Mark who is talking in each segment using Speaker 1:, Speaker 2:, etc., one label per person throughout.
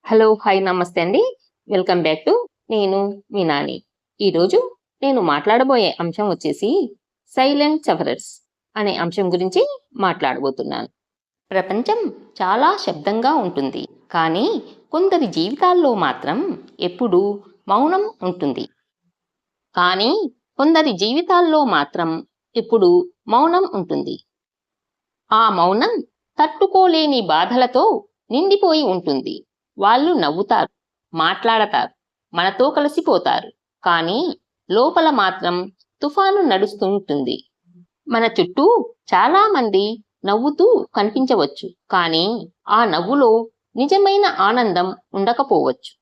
Speaker 1: Hello hi నమస్తే అండి. Welcome back to నేను మీ నాని. ఈరోజు నేను మాట్లాడబోయే అంశం వచ్చేసి సైలెంట్ సఫరర్స్ అనే అంశం గురించి మాట్లాడబోతున్నాను. ప్రపంచం చాలా శబ్దంగా ఉంటుంది, కానీ కొందరి జీవితాల్లో మాత్రం ఎప్పుడూ మౌనం ఉంటుంది. కానీ కొందరి జీవితాల్లో మాత్రం ఎప్పుడు మౌనం ఉంటుంది. ఆ మౌనం తట్టుకోలేని బాధలతో నిండిపోయి ఉంటుంది. వాళ్ళు నవ్వుతారు, మాట్లాడతారు, మనతో కలిసిపోతారు, కానీ లోపల మాత్రం తుఫాను నడుస్తూ ఉంటుంది. మన చుట్టూ చాలా మంది నవ్వుతూ కనిపించవచ్చు, కానీ ఆ నవ్వులో నిజమైన ఆనందం ఉండకపోవచ్చు.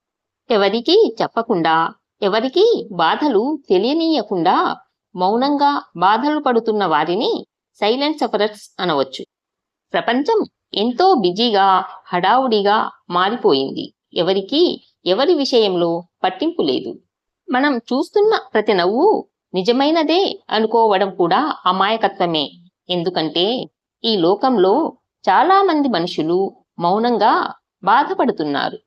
Speaker 1: ఎవరికీ చెప్పకుండా, ఎవరికీ బాధలు తెలియనీయకుండా మౌనంగా బాధలు పడుతున్న వారిని సైలెంట్ సఫరర్స్ అనవచ్చు. ప్రపంచం ఎంతో బిజీగా, హడావుడిగా మారిపోయింది. ఎవరికీ ఎవరి విషయంలో పట్టింపు లేదు. మనం చూస్తున్న ప్రతి నవ్వు నిజమైనదే అనుకోవడం కూడా అమాయకత్వమే. ఎందుకంటే ఈ లోకంలో చాలా మంది మనుషులు మౌనంగా బాధపడుతున్నారు.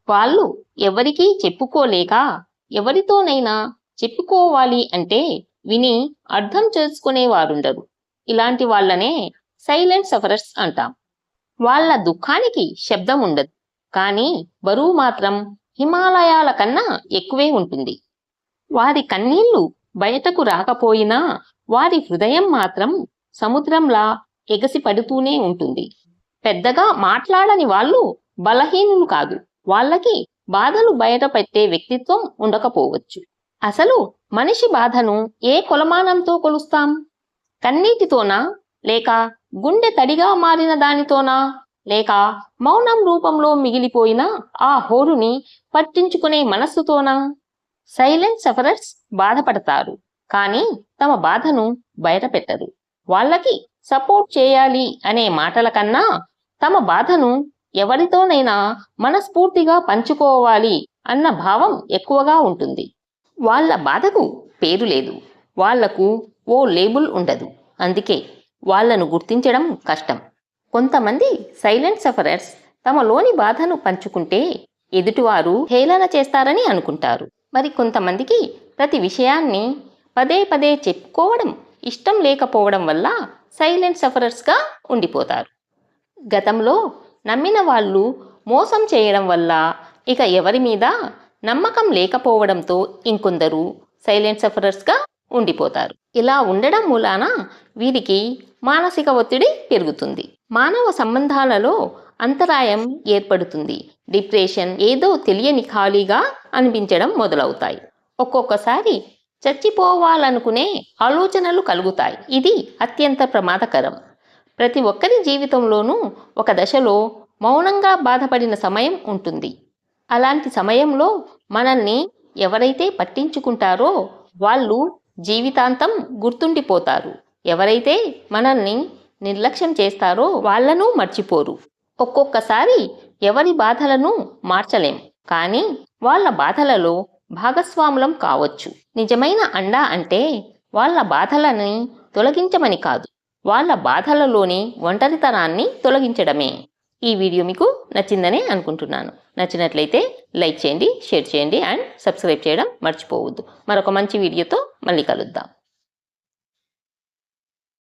Speaker 1: వాళ్ళు ఎవరికీ చెప్పుకోలేక, ఎవరితోనైనా చెప్పుకోవాలి అంటే విని అర్థం చేసుకునేవారుండరు. ఇలాంటి వాళ్ళనే సైలెంట్ సఫరర్స్ అంటాం. వాళ్ళ దుఃఖానికి శబ్దం ఉండదు, కానీ బరువు మాత్రం హిమాలయాల కన్నా ఎక్కువే ఉంటుంది. వారి కన్నీళ్లు బయటకు రాకపోయినా వారి హృదయం మాత్రం సముద్రంలా ఎగసి పడుతూనే ఉంటుంది. పెద్దగా మాట్లాడని వాళ్ళు బలహీనులు కాదు, వాళ్ళకి బాధలు బయట పెట్టే వ్యక్తిత్వం ఉండకపోవచ్చు. అసలు మనిషి బాధను ఏ కొలమానంతో కొలుస్తాం? కన్నీటితోనా, లేక గుండె తడిగా మారిన దానితోనా, లేక మౌనం రూపంలో మిగిలిపోయిన ఆ హోరుని పట్టించుకునే మనస్సుతోనా? సైలెంట్ సఫరర్స్ బాధపడతారు, కానీ తమ బాధను బయట పెట్టరు. వాళ్ళకి సపోర్ట్ చేయాలి అనే మాటల కన్నా తమ బాధను ఎవరితోనైనా మనస్ఫూర్తిగా పంచుకోవాలి అన్న భావం ఎక్కువగా ఉంటుంది. వాళ్ళ బాధకు పేరు లేదు, వాళ్లకు ఓ లేబుల్ ఉండదు. అందుకే వాళ్లను గుర్తించడం కష్టం. కొంతమంది సైలెంట్ సఫరర్స్ తమలోని బాధను పంచుకుంటే ఎదుటివారు హేళన చేస్తారని అనుకుంటారు. మరి కొంతమందికి ప్రతి విషయాన్ని పదే పదే చెప్పుకోవడం ఇష్టం లేకపోవడం వల్ల సైలెంట్ సఫరర్స్గా ఉండిపోతారు. గతంలో నమ్మిన వాళ్ళు మోసం చేయడం వల్ల ఇక ఎవరి మీద నమ్మకం లేకపోవడంతో ఇంకొందరు సైలెంట్ సఫరర్స్గా ఉండిపోతారు. ఇలా ఉండడం మూలాన వీరికి మానసిక ఒత్తిడి పెరుగుతుంది. మానవ సంబంధాలలో అంతరాయం ఏర్పడుతుంది. డిప్రెషన్, ఏదో తెలియని ఖాళీగా అనిపించడం మొదలవుతాయి. ఒక్కొక్కసారి చచ్చిపోవాలనుకునే ఆలోచనలు కలుగుతాయి. ఇది అత్యంత ప్రమాదకరం. ప్రతి ఒక్కరి జీవితంలోనూ ఒక దశలో మౌనంగా బాధపడిన సమయం ఉంటుంది. అలాంటి సమయంలో మనల్ని ఎవరైతే పట్టించుకుంటారో వాళ్ళు జీవితాంతం గుర్తుండిపోతారు. ఎవరైతే మనల్ని నిర్లక్ష్యం చేస్తారో వాళ్లను మర్చిపోరు. ఒక్కొక్కసారి ఎవరి బాధలను మార్చలేం, కానీ వాళ్ళ బాధలలో భాగస్వాములం కావచ్చు. నిజమైన అండ అంటే వాళ్ళ బాధలని తొలగించమని కాదు, వాళ్ళ బాధలలోని ఒంటరితనాన్ని తొలగించడమే. ఈ వీడియో మీకు నచ్చిందని అనుకుంటున్నాను. నచ్చినట్లయితే లైక్ చేయండి, షేర్ చేయండి అండ్ సబ్స్క్రైబ్ చేయడం మర్చిపోవద్దు. మరొక మంచి వీడియోతో మళ్ళీ కలుద్దాం.